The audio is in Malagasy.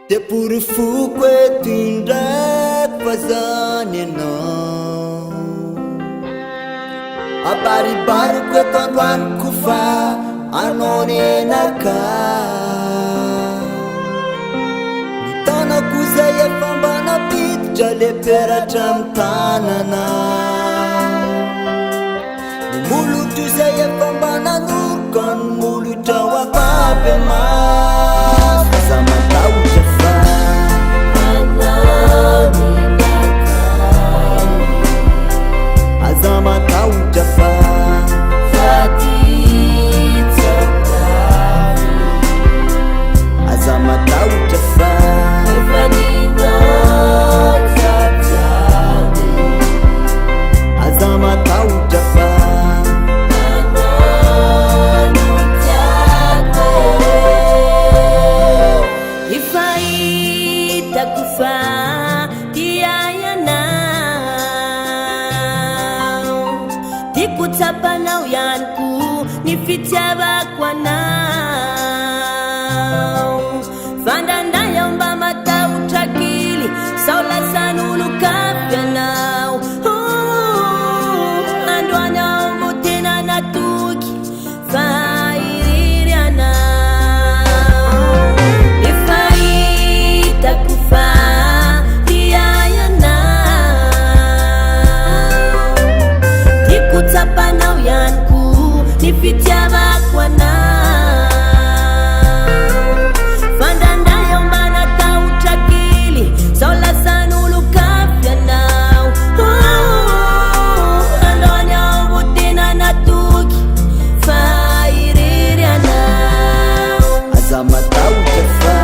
de purifoko eto indraiky fa zany anao abaribariko eto androaniko fa anao nenaka nitanako zay efa mba napiditra le peratra amy tanana ny molotro zay efa mba nanoroko ny molotra ho akaby amaso za matahotra fa aza matahotra fa aza matahotra fa aza matahotra fa ifahitako fa tiayanao tiako tsapanao ihany ko ny fitiavako anao fandandray aho mba matahotra kely sao lasan'olo kafy anao androany aho vo tena natoky fa iriry anao ifahitako fa tiayanao tiako tsapanao ihany ko ny fitiavako anao fandandray aho mba natahotra kely sao lasan'olo kafy anao androany aho vo tena natoky fa iriry anao aza matahotra fa